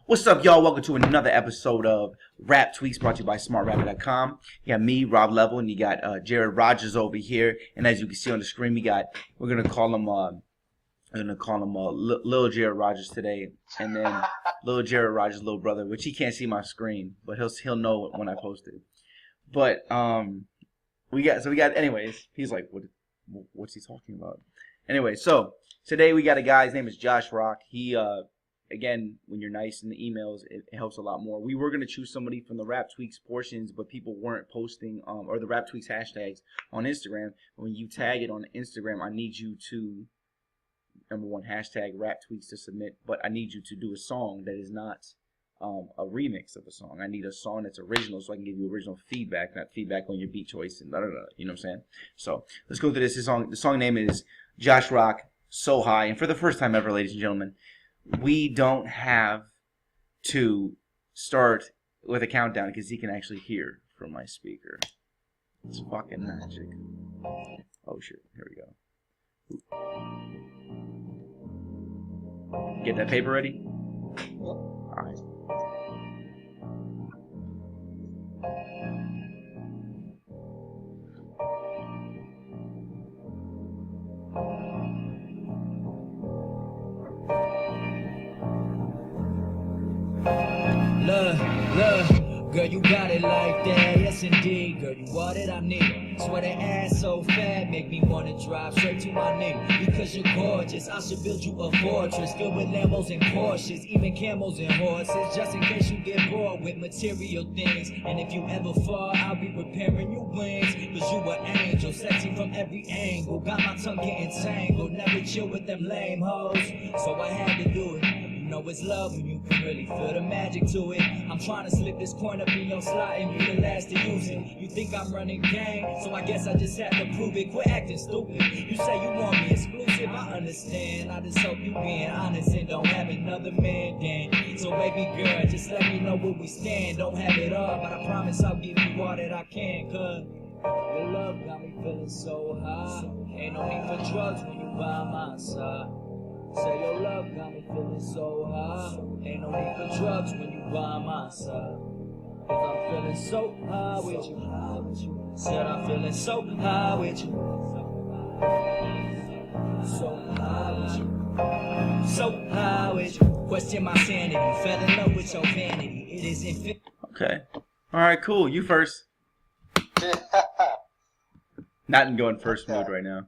What's up, y'all? Welcome to another episode of Rap Tweaks brought to you by SmartRapper.com. You got me, Rob Level, and you got Jared Rogers over here. And as you can see on the screen, we're gonna call him Lil Jared Rogers today, and then Lil Jared Rogers' little brother, which he can't see my screen, but he'll know when I post it. But we got anyways. He's like, what's he talking about? Anyway, so today we got a guy. His name is Josh Rock. He Again, when you're nice in the emails, it helps a lot more. We were going to choose somebody from the Rap Tweaks portions, but people weren't posting or the Rap Tweaks hashtags on Instagram. When you tag it on Instagram, I need you to, number one, hashtag Rap Tweaks to submit, but I need you to do a song that is not a remix of a song. I need a song that's original so I can give you original feedback, not feedback on your beat choice and you know what I'm saying? So let's go through this. The song name is Josh Rock, So High. And for the first time ever, ladies and gentlemen, we don't have to start with a countdown because he can actually hear from my speaker. It's fucking magic. Oh shit, here we go. Get that paper ready? Alright. Look, girl, you got it like that, yes indeed. Girl, you all that I need. Swear that ass so fat, make me wanna drive straight to my knee. Because you're gorgeous, I should build you a fortress filled with Lambos and Porsches, even camels and horses, just in case you get bored with material things. And if you ever fall, I'll be repairing your wings. Cause you an angel, sexy from every angle. Got my tongue getting tangled, never chill with them lame hoes. So I had to do it. You know it's love when you can really feel the magic to it. I'm trying to slip this coin up in your slot and you the last to use it. You think I'm running game, so I guess I just have to prove it. Quit acting stupid. You say you want me exclusive, I understand. I just hope you being honest and don't have another man then. So baby girl, just let me know where we stand. Don't have it all, but I promise I'll give you all that I can. Cause your love got me feeling so high. Ain't no need for drugs when you by my side. Say your love got me feeling so high. Ain't no need for drugs when you by my side. Cause I'm feeling so high with you. Said I'm feeling so high with you. So high with you. So high with you. Question my sanity. Fell in love with your vanity. It is infinite. Okay. Alright, cool. You first. Not in going first mood right now.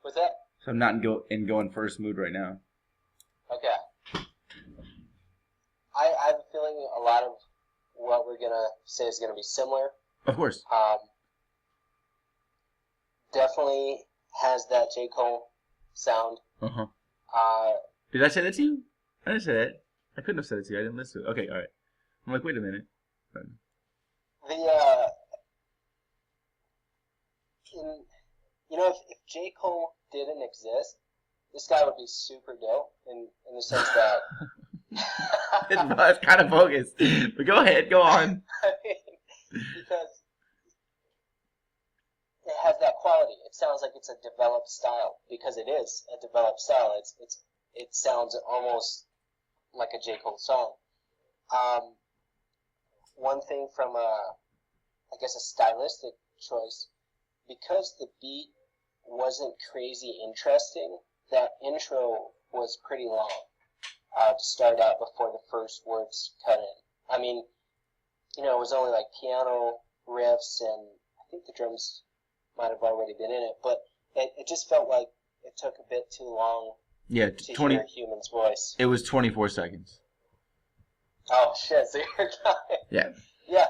What's that? So I'm not in going first mood right now. Okay. I have a feeling a lot of what we're gonna say is gonna be similar. Of course. Definitely has that J. Cole sound. Uh-huh. Did I say that to you? I didn't say that. I couldn't have said it to you. I didn't listen to it. Okay, alright. I'm like, wait a minute. If J. Cole didn't exist, this guy would be super dope in the sense that It's kind of bogus. But go ahead, go on. I mean, because it has that quality. It sounds like it's a developed style because it is a developed style. It sounds almost like a J. Cole song. One thing from I guess a stylistic choice, because the beat wasn't crazy interesting, that intro was pretty long to start out before the first words cut in. I mean, it was only like piano riffs, and I think the drums might have already been in it, but it just felt like it took a bit too long to hear a human's voice. It was 24 seconds. Oh, shit, so you're counting. Yeah. Yeah,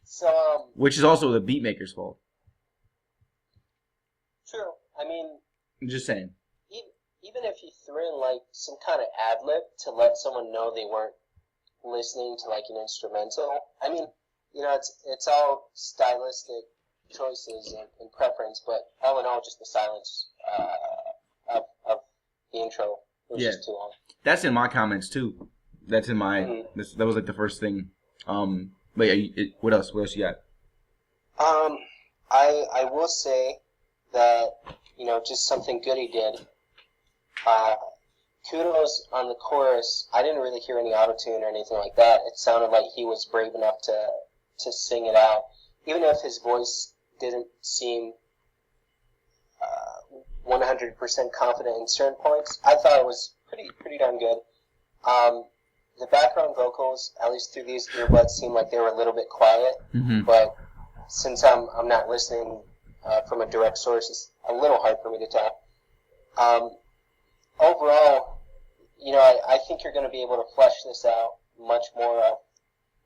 so, Which is also the beat maker's fault. True. I mean, I'm just saying. Even if you threw in like some kind of ad lib to let someone know they weren't listening to like an instrumental, I mean, it's all stylistic choices and preference, but all in all, just the silence of the intro was just too long. That's in my comments too. That's in my. Mm-hmm. That was like the first thing. Wait, what else? What else you got? I will say that just something good he did kudos on the chorus. I didn't really hear any autotune or anything like that. It sounded like he was brave enough to sing it out, even if his voice didn't seem 100% confident in certain points. I thought it was pretty darn good. The background vocals, at least through these earbuds, seemed like they were a little bit quiet. Mm-hmm. But since I'm not listening from a direct source, it's a little hard for me to tell. Overall, I think you're going to be able to flesh this out much more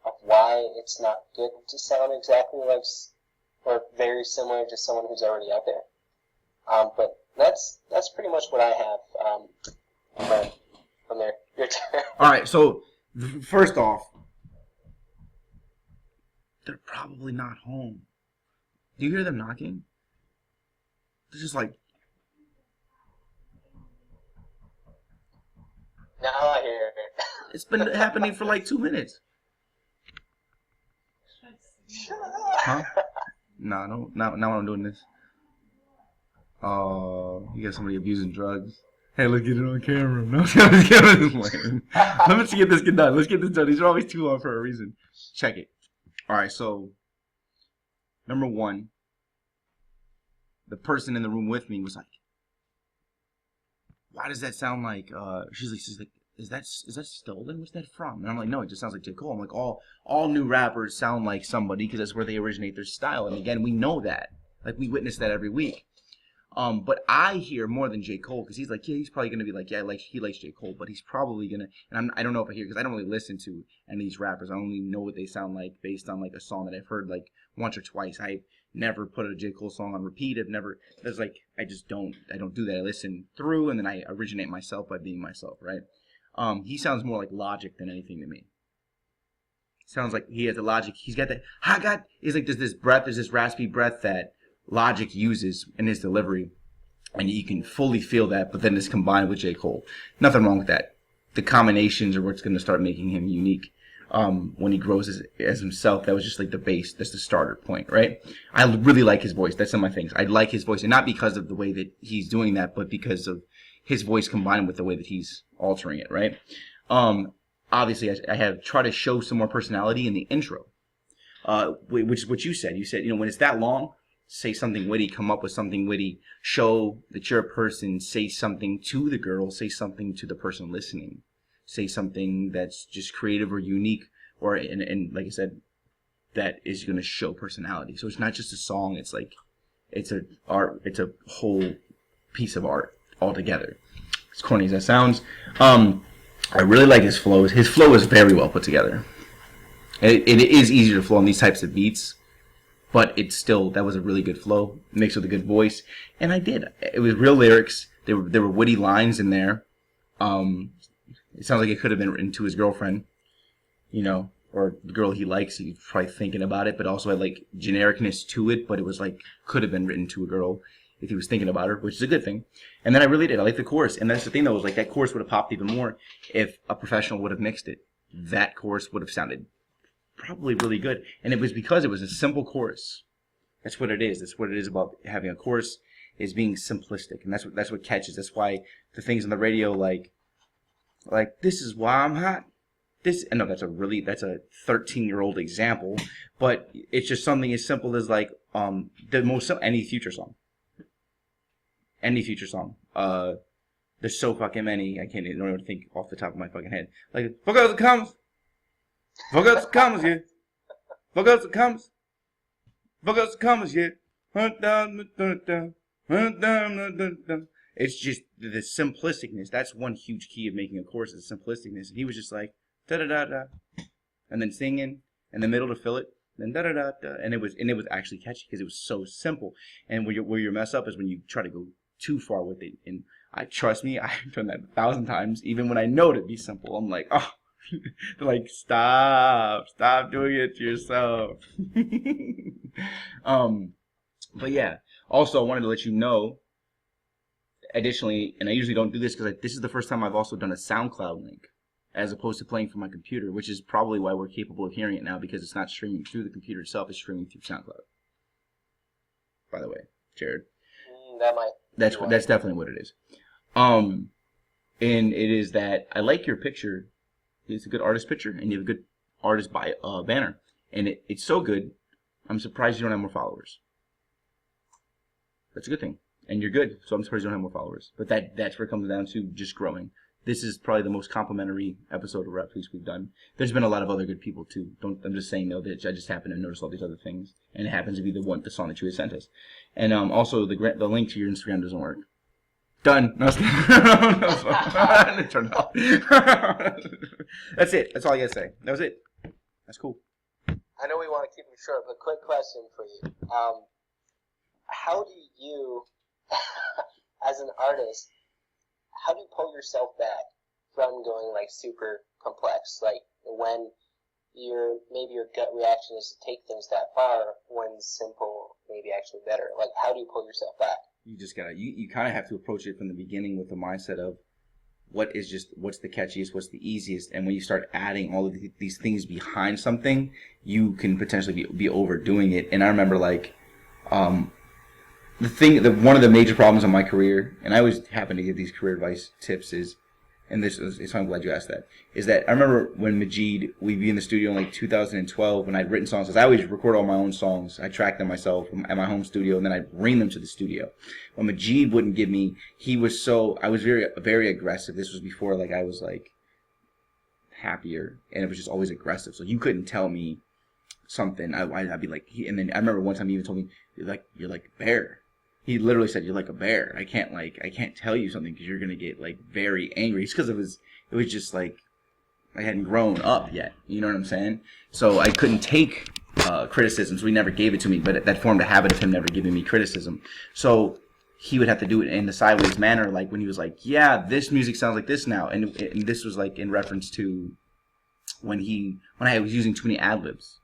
of why it's not good to sound exactly like or very similar to someone who's already out there. But that's pretty much what I have from there. Your turn. All right, so first off, they're probably not home. Do you hear them knocking? They're just like... Now I hear it. It's been happening for like 2 minutes. Huh? No, not when I'm doing this. Oh, you got somebody abusing drugs. Hey, let's get it on camera. No, let's get this done. Let's get this done. These are always too long for a reason. Check it. All right, so number one, the person in the room with me was like, "Why does that sound like?" She's like, "Is that stolen? What's that from?" And I'm like, "No, it just sounds like J. Cole." I'm like, all new rappers sound like somebody because that's where they originate their style. And again, we know that. Like we witness that every week. But I hear more than J. Cole because he's like, yeah, he's probably gonna be like, yeah, like he likes J. Cole, but he's probably gonna. And I don't know if I hear because I don't really listen to any of these rappers. I only know what they sound like based on like a song that I've heard like once or twice. I've never put a J. Cole song on repeat. I don't do that. I listen through and then I originate myself by being myself, right? He sounds more like Logic than anything to me. Sounds like he has the Logic. He's got that. Is like there's this raspy breath that Logic uses in his delivery, and you can fully feel that, but then it's combined with J. Cole. Nothing wrong with that. The combinations are what's going to start making him unique. When he grows as himself, that was just like the base. That's the starter point, right? I really like his voice. That's some of my things. I like his voice, and not because of the way that he's doing that, but because of his voice combined with the way that he's altering it, right? Obviously, I have tried to show some more personality in the intro, which is what you said. You said, when it's that long, say something witty, come up with something witty, show that you're a person, say something to the girl, say something to the person listening, say something that's just creative or unique, or and like I said, that is going to show personality. So it's not just a song; it's like it's a whole piece of art altogether. As corny as that sounds, I really like his flow. His flow is very well put together. It is easier to flow on these types of beats. But that was a really good flow, mixed with a good voice. And I did. It was real lyrics. There were witty lines in there. It sounds like it could have been written to his girlfriend, or the girl he likes. He's probably thinking about it, but also had like genericness to it, but it was like, could have been written to a girl if he was thinking about her, which is a good thing. And then I really did. I like the chorus. And that's the thing though, was like that chorus would have popped even more if a professional would have mixed it. That chorus would have sounded probably really good, and it was because it was a simple chorus. That's what it is. That's what it is about having a chorus, is being simplistic, and that's what catches. That's why the things on the radio like this is why I'm hot. No, that's a 13-year-old example, but it's just something as simple as like any Future song. There's so fucking many. I don't even think off the top of my fucking head. Like fuck else comes. Fuck else comes, yeah. Fuck else comes. Fuck else comes, yeah. It's just the simplisticness. That's one huge key of making a chorus, is simplisticness. And he was just like da da da da, and then singing in the middle to fill it, then da da da da, and it was actually catchy because it was so simple. And where you mess up is when you try to go too far with it. And trust me, I've done that 1,000 times. Even when I know to be simple, I'm like, oh. They're like, stop doing it to yourself. But yeah, also I wanted to let you know, additionally, and I usually don't do this because this is the first time I've also done a SoundCloud link as opposed to playing from my computer, which is probably why we're capable of hearing it now, because it's not streaming through the computer itself, it's streaming through SoundCloud. By the way, Jared. That might. That's definitely what it is. And it is that I like your picture. It's a good artist picture, and you have a good artist banner. And it's so good, I'm surprised you don't have more followers. That's a good thing. And you're good, so I'm surprised you don't have more followers. But that's where it comes down to just growing. This is probably the most complimentary episode of Rap Tweets we've done. There's been a lot of other good people too. I'm just saying though that I just happen to notice all these other things, and it happens to be the song that you had sent us. And also the link to your Instagram doesn't work. Done. No, turn it off. That's it. That's all I gotta say. That was it. That's cool. I know we want to keep it short, but quick question for you. How do you, as an artist, how do you pull yourself back from going like super complex? Like when maybe your gut reaction is to take things that far, when simple maybe actually better. Like how do you pull yourself back? You just gotta you kind of have to approach it from the beginning with the mindset of what's the catchiest, what's the easiest, and when you start adding all of these things behind something, you can potentially be overdoing it. And I remember like one of the major problems in my career, and I always happen to give these career advice tips is, and so I'm glad you asked that, is that I remember when Majid, we'd be in the studio in like 2012 when I'd written songs, because I always record all my own songs. I track them myself at my home studio, and then I'd bring them to the studio. When Majid wouldn't give me, I was very, very aggressive. This was before like I was like happier, and it was just always aggressive. So you couldn't tell me something. I'd be like, and then I remember one time he even told me, you're like a bear. He literally said, "You're like a bear. I can't tell you something because you're gonna get like very angry." It's because it was just like I hadn't grown up yet. You know what I'm saying? So I couldn't take criticism, so he never gave it to me. But that formed a habit of him never giving me criticism. So he would have to do it in a sideways manner, like when he was like, "Yeah, this music sounds like this now," and this was like in reference to when I was using too many ad libs.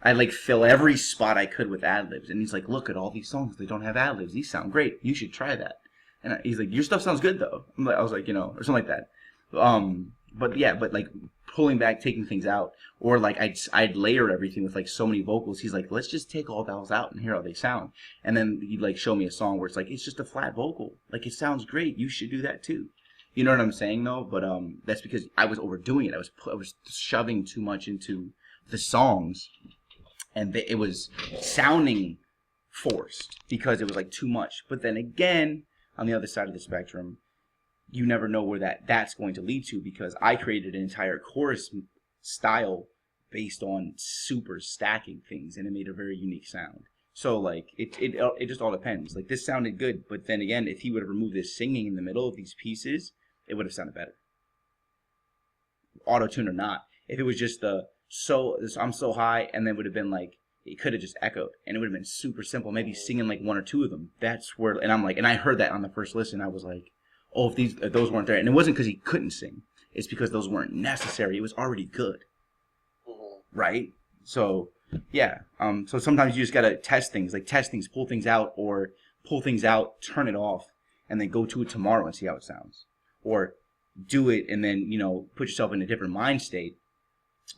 I'd like fill every spot I could with ad-libs. And he's like, look at all these songs. They don't have ad-libs. These sound great. You should try that. And he's like, your stuff sounds good though. I was like, or something like that. But like pulling back, taking things out. Or like I'd layer everything with like so many vocals. He's like, let's just take all those out and hear how they sound. And then he'd like show me a song where it's like, it's just a flat vocal. Like it sounds great. You should do that too. You know what I'm saying though? But that's because I was overdoing it. I was shoving too much into the songs. And it was sounding forced because it was like too much. But then again, on the other side of the spectrum, you never know where that's going to lead to, because I created an entire chorus style based on super stacking things, and it made a very unique sound. So like it just all depends. Like this sounded good, but then again, if he would have removed this singing in the middle of these pieces, it would have sounded better. Auto-tune or not. If it was just I'm so high, and then would have been like, it could have just echoed, and it would have been super simple, maybe singing like one or two of them. That's where, and I'm like, and I heard that on the first listen, I was like, oh, if those weren't there, and it wasn't because he couldn't sing, it's because those weren't necessary. It was already good, right? So yeah, so sometimes you just gotta test things, pull things out, or pull things out, turn it off, and then go to it tomorrow and see how it sounds, or do it and then put yourself in a different mind state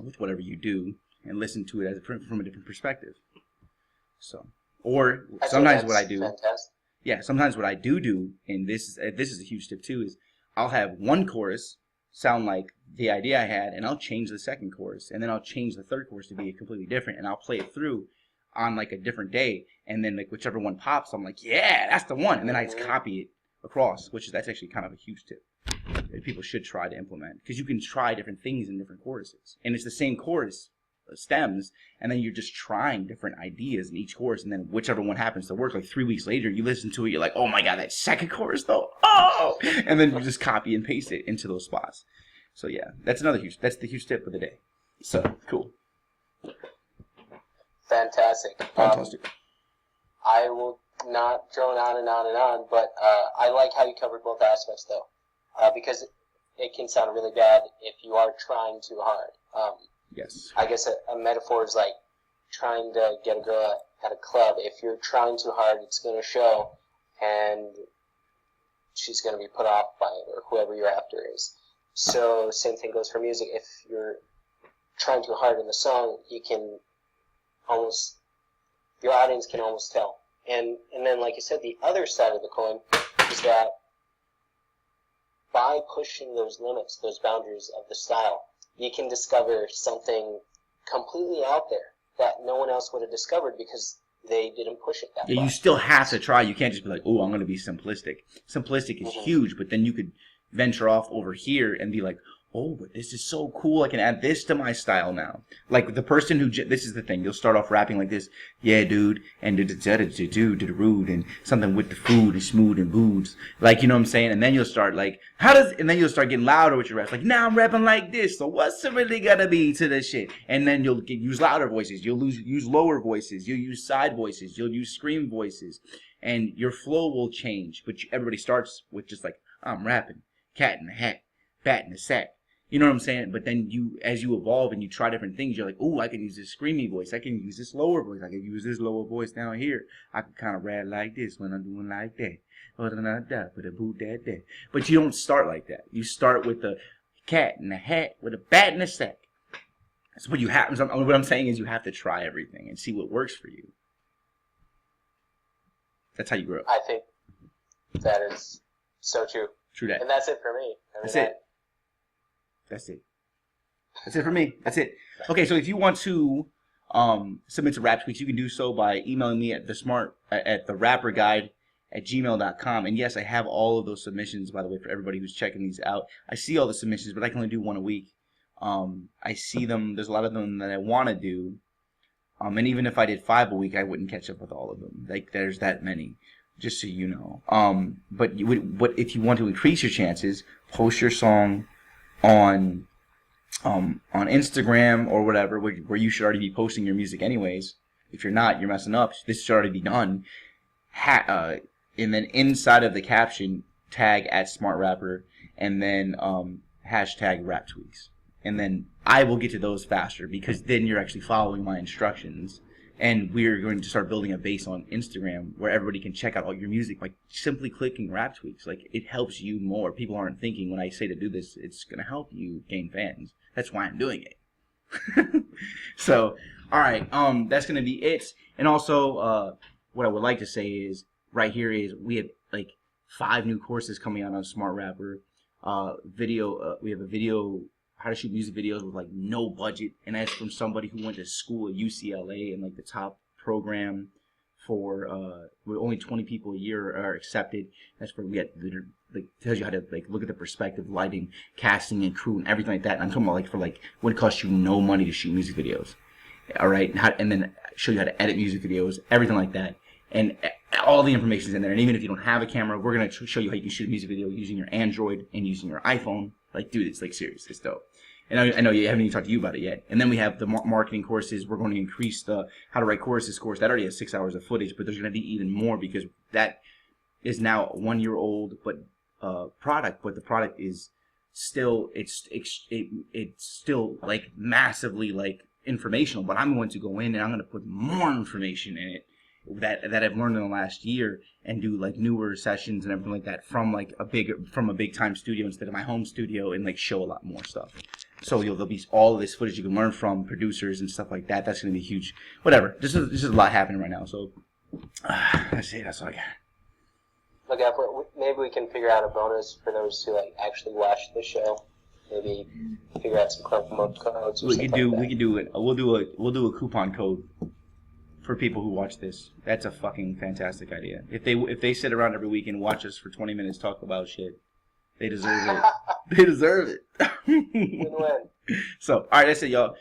with whatever you do, and listen to it from a different perspective. So, or sometimes what I do, fantastic. Yeah, sometimes what I do, and this is a huge tip too, is I'll have one chorus sound like the idea I had, and I'll change the second chorus, and then I'll change the third chorus to be completely different, and I'll play it through on like a different day, and then like whichever one pops, I'm like, yeah, that's the one, and then I just copy it across, that's actually kind of a huge tip that people should try to implement, because you can try different things in different choruses, and it's the same chorus stems, and then you're just trying different ideas in each chorus, and then whichever one happens to work, like 3 weeks later you listen to it, you're like, oh my god, that second chorus though, oh, and then you just copy and paste it into those spots. So yeah, that's the huge tip of the day. So cool. Fantastic. I will not drone on and on and on, but I like how you covered both aspects though, because it can sound really bad if you are trying too hard. Yes. I guess a metaphor is like trying to get a girl at a club. If you're trying too hard, it's going to show, and she's going to be put off by it, or whoever you're after is. So same thing goes for music. If you're trying too hard in the song, your audience can almost tell. And then, like you said, the other side of the coin is that by pushing those limits, those boundaries of the style, you can discover something completely out there that no one else would have discovered because they didn't push it that Yeah, far. you still have to try. You can't just be like, oh, I'm going to be simplistic. Simplistic is huge, but then you could venture off over here and be like, oh, but this is so cool. I can add this to my style now. Like the person who, this is the thing. You'll start off rapping like this. Yeah, dude. And do rude and something with the food and smooth and boots. Like, you know what I'm saying? And then you'll start like, and then you'll start getting louder with your raps. Like, now I'm rapping like this. So what's it really gotta be to this shit? And then you'll use louder voices. You'll use lower voices. You'll use side voices. You'll use scream voices. And your flow will change. But everybody starts with just like, I'm rapping. Cat in the hat. Bat in the sack. You know what I'm saying? But then as you evolve and you try different things, you're like, oh, I can use this screamy voice. I can use this lower voice. I can use this lower voice down here. I can kind of rap like this when I'm doing like that. But you don't start like that. You start with the cat in the hat with a bat in the sack. That's what you have. What I'm saying is you have to try everything and see what works for you. That's how you grow. I think that is so true. True that. And that's it for me. That's it. That's it. That's it for me. That's it. Okay, so if you want to submit to Rap Tweaks, you can do so by emailing me at therapperguide@gmail.com. And yes, I have all of those submissions, by the way, for everybody who's checking these out. I see all the submissions, but I can only do one a week. I see them. There's a lot of them that I want to do. And even if I did 5 a week, I wouldn't catch up with all of them. Like, there's that many, just so you know. But if you want to increase your chances, post your song on Instagram or whatever, where you should already be posting your music anyways. If you're not, you're messing up. This should already be done. And then inside of the caption, tag @SmartRapper, and then hashtag RapTweaks. And then I will get to those faster because then you're actually following my instructions. And we're going to start building a base on Instagram where everybody can check out all your music by simply clicking Rap Tweaks. Like, it helps you more. People aren't thinking when I say to do this, it's going to help you gain fans. That's why I'm doing it. So, all right, that's going to be it. And also, what I would like to say is, right here is we have like 5 new courses coming out on Smart Rapper. We have a video, how to shoot music videos with like no budget, and that's from somebody who went to school at UCLA and like the top program for where only 20 people a year are accepted. That's where we had like tells you how to like look at the perspective, lighting, casting, and crew, and everything like that. And I'm talking about like for like what it costs you no money to shoot music videos. All right, and then show you how to edit music videos, everything like that, and all the information is in there. And even if you don't have a camera, we're gonna show you how you can shoot a music video using your Android and using your iPhone. Like, dude, it's like serious, it's dope. And I know you haven't even talked to you about it yet. And then we have the marketing courses. We're going to increase the how to write choruses course. That already has 6 hours of footage, but there's going to be even more because that is now a 1-year-old product. But the product is still it's still like massively like informational. But I'm going to go in and I'm going to put more information in it that I've learned in the last year and do like newer sessions and everything like that from a big time studio instead of my home studio and like show a lot more stuff. So there'll be all of this footage you can learn from producers and stuff like that. That's going to be huge. Whatever. This is a lot happening right now. So that's it. That's all I got. Look out for maybe we can figure out a bonus for those who like actually watch the show. Maybe figure out some promo codes. Or We can do it. We'll do a coupon code for people who watch this. That's a fucking fantastic idea. If they sit around every week and watch us for 20 minutes talk about shit, they deserve it. They deserve it. Win-win. So, all right, that's it, y'all.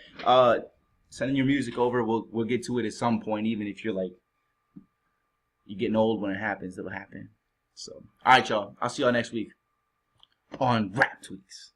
Sending your music over. We'll get to it at some point, even if you're like you're getting old when it happens. It'll happen. So, all right, y'all. I'll see y'all next week on Rap Tweaks.